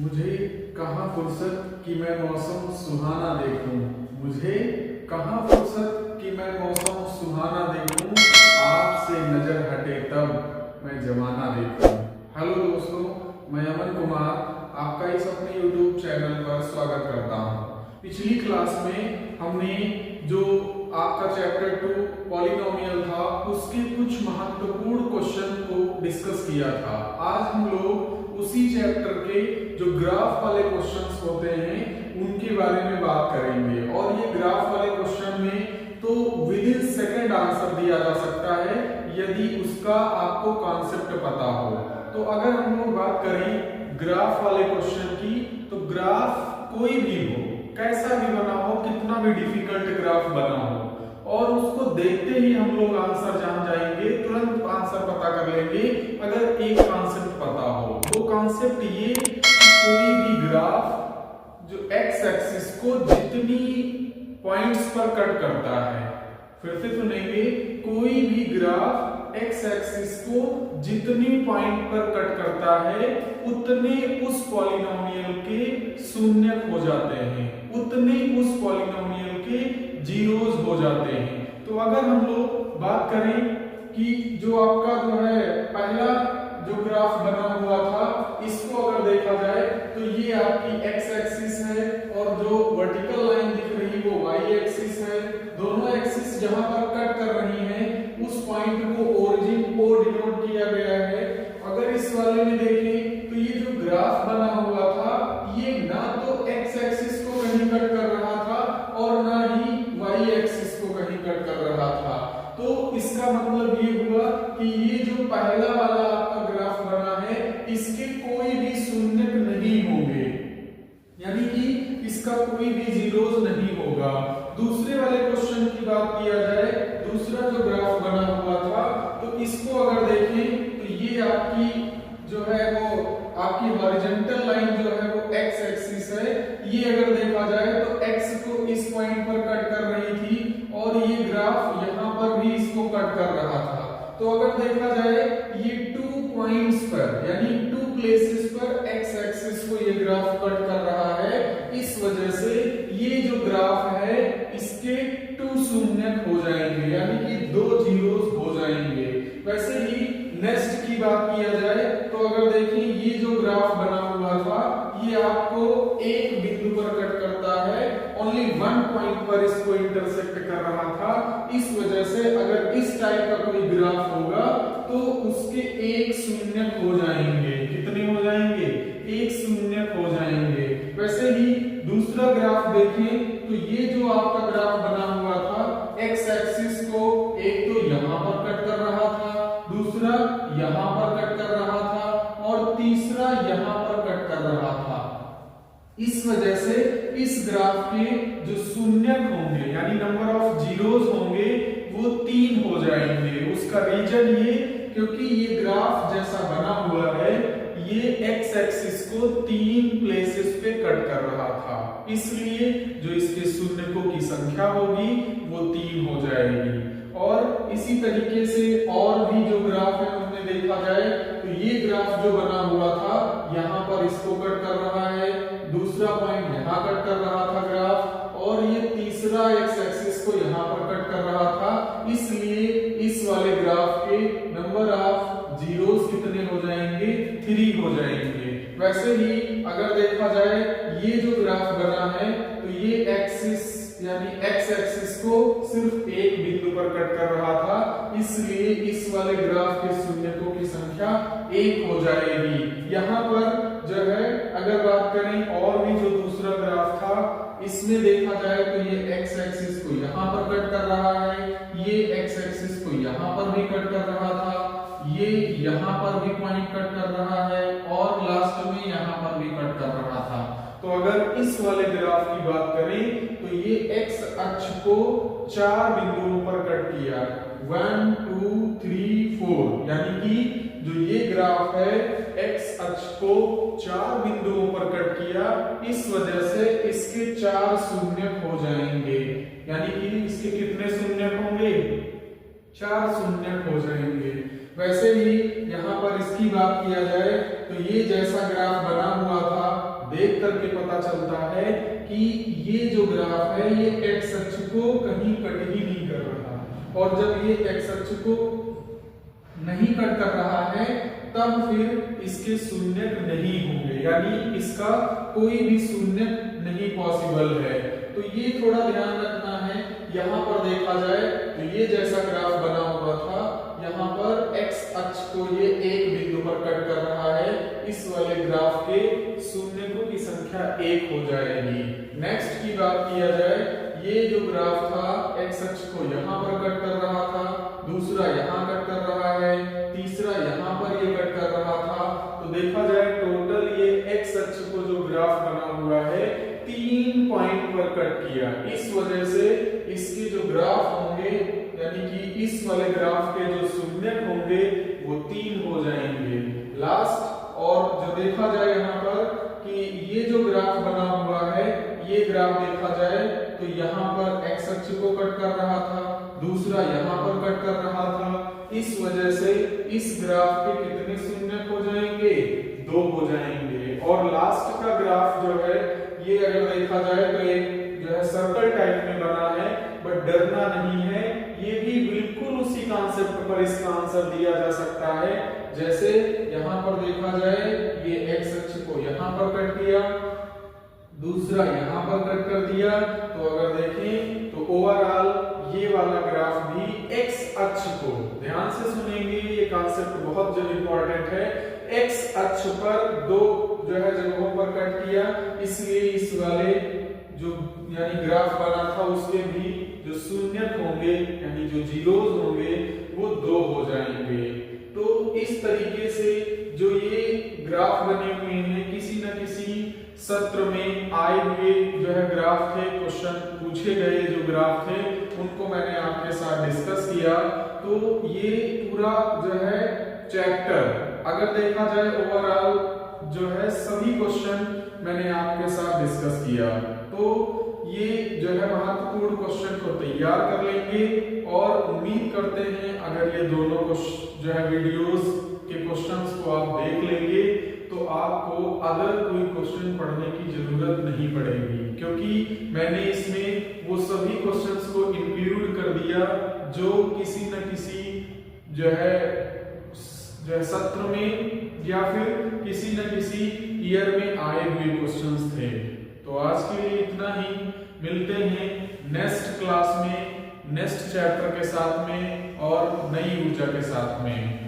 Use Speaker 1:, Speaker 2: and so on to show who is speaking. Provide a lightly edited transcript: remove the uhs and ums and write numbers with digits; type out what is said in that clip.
Speaker 1: मुझे कहाँ फुर्सत कि मैं मौसम सुहाना देखूं। मुझे कहाँ फुर्सत कि मैं मौसम सुहाना देखूं। आपसे नजर हटे तब मैं जमाना देखूं। हेलो दोस्तों, मैं अमन कुमार आपका इस अपने YouTube चैनल पर स्वागत करता हूं। पिछली क्लास में हमने जो आपका चैप्टर 2 पॉलिनोमियल था उसके कुछ महत्वपूर्ण क्वेश्चन को डिस्कस किया था। आज हम लोग उसी चैप्टर के जो ग्राफ वाले क्वेश्चंस होते हैं उनके बारे में बात करेंगे। और ये ग्राफ वाले क्वेश्चन में तो विद इन सेकंड आंसर दिया जा सकता है यदि उसका आपको कॉन्सेप्ट पता हो। तो अगर हम लोग बात करें ग्राफ वाले क्वेश्चन की, तो ग्राफ कोई भी हो, कैसा भी बना हो, कितना भी डिफिकल्ट ग्राफ बना हो, और उसको देखते ही हम लोग आंसर जान जाएंगे, तुरंत आंसर पता कर लेंगे अगर एक कॉन्सेप्ट पता हो। वो कॉन्सेप्ट ये कि कोई भी ग्राफ जो एक्स एक्सिस को जितनी पॉइंट्स पर कट करता है, फिर से सुनेंगे, कोई भी ग्राफ एक्स एक्सिस को जितनी पॉइंट पर कट करता है उतने उस पॉलिनोमियल के शून्य हो जाते हैं, उतने उस पॉलिनोमियल के जीरोस हो जाते हैं। तो अगर हम लोग बात करें कि जो आपका जो है पहला जो ग्राफ बना हुआ था, इसको अगर देखा जाए तो ये आपकी एक्स एक्सिस है और जो वर्टिकल लाइन दिख रही वो वाई एक्सिस है। दोनों एक्सिस जहां पर कट कर रही हैं उस पॉइंट को ओरिजिन को डिनोट किया गया है। अगर इस वाले में देखें तो ये जो ग्राफ बना हुआ था ये ना तो एक्स एक्सिस को कहीं कट कर रहा था और ना ही वाई एक्सिस को कहीं कट कर रहा था। तो इसका मतलब ये हुआ कि ये जो पहला वाला आपका ग्राफ बना है इसके कोई भी शून्यक नहीं होंगे, यानी कि इसका कोई भी जीरोस नहीं होगा। दूसरे वाले क्वेश्चन की बात किया जाए, दूसरा जो ग्राफ बना हुआ था तो इसको अगर देखें तो ये आपकी जो है वो आपकी हॉरिजॉन्टल लाइन जो है वो एक्स एक्सिस है। ये अगर देखा जाए तो एक्स को इस पॉइंट पर कट कर रही थी और ये ग्राफ यहाँ पर भी इसको कट कर रहा था। तो अगर देखा जाए ये 2 पॉइंट्स पर यानी 2 प्लेसेस पर एक्स एक्सिस को ये ग्राफ कट कर रहा है। इस वजह से ये जो ग्राफ है इसके 2 शून्य हो जाएंगे, यानी कि 2 जीरोस हो जाएंगे। वैसे ही नेक्स्ट की बात किया जाए तो अगर देखें ये जो ग्राफ बना हुआ था ये आपको एक बिंदु पर कट करता है, ओनली 1 पॉइंट पर इसको इंटरसेक्ट कर रहा था। इस वजह से अगर इस टाइप का कोई ग्राफ होगा तो उसके एक शून्य हो जाएंगे। कितने हो जाएंगे? एक शून्य हो जाएंगे। वैसे ही दूसरा ग्राफ देखें तो ये जो आपका ग्राफ बना हुआ था एक्स एक्सिस को एक तो यहां पर कट कर रहा था, दूसरा यहां पर कट कर रहा था और तीसरा यहां पर कट कर रहा था। इस वजह से इस ग्राफ के जो शून्यक होंगे यानी नंबर ऑफ जीरोस होंगे वो 3 हो जाएंगे। उसका रीजन ये क्योंकि ये ग्राफ जैसा बना हुआ है ये एक्स एक्सिस को 3 प्लेसेस पे कट कर रहा था, इसलिए जो इसके शून्यकों की संख्या होगी वो 3 हो जाएगी। और इसी तरीके से और भी जो ग्राफ है उनमें देखा जाए तो ये ग्राफ जो बना हुआ था यहाँ पर इसको कट कर रहा है, दूसरा पॉइंट यहाँ कट कर रहा था ग्राफ, और ये तीसरा एक्स एक्सिस को यहाँ पर कट कर रहा था। इसलिए इस वाले ग्राफ के नंबर ऑफ जीरोस कितने हो जाएंगे? 3 हो जाएंगे। वैसे ही अगर देखा जाए ये जो ग्राफ बना है तो ये एक्सिस यानी एक्स एक्सिस को सिर्फ एक बिंदु पर कट कर रहा था, इसलिए इस वाले ग्राफ के शून्यकों की संख्या 1 हो जाएगी। यहाँ पर जो है अगर बात करें और भी जो दूसरा ग्राफ था इसमें देखा जाए तो ये एक्स एक्सिस को यहाँ पर कट कर रहा है, ये एक्स एक्सिस को यहाँ पर भी कट कर रहा था, ये यहाँ पर भी पॉइंट कट कर रहा है और लास्ट में यहाँ पर भी कट कर रहा था। तो अगर इस वाले ग्राफ की बात करें तो ये एक्स अक्ष को 4 बिंदुओं पर कट किया, 1 2 3 4, यानी कि जो ये ग्राफ है एक्स अक्ष को 4 बिंदुओं पर कट किया। इस वजह से इसके 4 शून्यक हो जाएंगे, यानी कि इसके कितने शून्यक होंगे? 4 शून्यक हो जाएंगे। वैसे ही यहाँ पर इसकी बात किया जाए तो ये जैसा ग्राफ बना हुआ था पता चलता है कि ये जो ग्राफ है ये एक्स अक्ष को कहीं कट ही नहीं कर रहा, और जब ये एक्स अक्ष को नहीं कट कर रहा है तब फिर इसके शून्यक नहीं होंगे, यानी इसका कोई भी शून्यक नहीं पॉसिबल है। तो ये थोड़ा ध्यान रखना है। यहाँ पर देखा जाए तो ये जैसा ग्राफ बना हुआ था, यहाँ पर एक्स अक्ष को ये एक बिंदु पर कट कर रहा है, इस वाले ग्राफ के शून्यकों की संख्या 1 हो जाएगी। नेक्स्ट की बात किया जाए, ये जो ग्राफ था एक्स अक्ष को यहाँ पर कट कर रहा था, दूसरा यहाँ कट कर रहा है, तीसरा यहाँ पर ये कट कर रहा था। तो देखा जाए टोटल ये एक्स अक्ष को जो ग्राफ बना हुआ है 3 पॉइंट पर कट किया। इस वजह से इसके जो ग्राफ होंगे, यानी कि इस वाले ग्राफ के जो शून्यक होंगे वो 3 हो जाएंगे लास्ट। और जो देखा जाए यहाँ पर कि ये जो ग्राफ बना हुआ है, ये ग्राफ देखा जाए तो यहाँ पर एक्स अक्ष को कट कर रहा था, दूसरा यहाँ पर कट कर रहा था। इस वजह से इस ग्राफ के कितने शून्यक हो जाएंगे? 2 हो जाएंगे। और लास्ट का ग्राफ जो है ये अगर देखा जाए तो एक जो है सर्कल टाइप में बना है, बट डरना नहीं है, ये भी बिल्कुल उसी कॉन्सेप्ट पर इसका आंसर दिया जा सकता है। जैसे यहाँ पर देखा जाए ये एक्स अक्ष को यहाँ पर कट किया, दूसरा यहाँ पर कट कर दिया। तो अगर देखें तो ओवरऑल ये वाला ग्राफ भी एक्स अक्ष को, ध्यान से सुनेंगे ये कॉन्सेप्ट बहुत जो इंपॉर्टेंट है, एक्स अक्ष पर 2 जो है जगहों पर कट किया, इसलिए इस वाले जो यानी ग्राफ बना था उसके भी जो शून्यक होंगे यानी जो जीरोज होंगे वो 2 हो जाएंगे। तो इस तरीके से जो ये ग्राफ बने हुए हैं किसी न किसी सत्र में आए हुए जो है ग्राफ थे, क्वेश्चन पूछे गए जो ग्राफ थे उनको मैंने आपके साथ डिस्कस किया। तो ये पूरा जो है चैप्टर अगर देखा जाए ओवरऑल जो है सभी क्वेश्चन मैंने आपके साथ डिस्कस किया। तो ये जो है महत्वपूर्ण क्वेश्चन को तैयार कर लेंगे और उम्मीद करते हैं अगर ये दोनों जो है वीडियोस के क्वेश्चंस को आप देख लेंगे तो आपको अदर कोई क्वेश्चन पढ़ने की जरूरत नहीं पड़ेगी, क्योंकि मैंने इसमें वो सभी क्वेश्चंस को इंक्लूड कर दिया जो किसी न किसी जो है सत्र में या फिर किसी न किसी ईयर में आए हुए क्वेश्चंस थे। तो आज के लिए इतना ही, मिलते हैं नेक्स्ट क्लास में नेक्स्ट चैप्टर के साथ में और नई ऊर्जा के साथ में।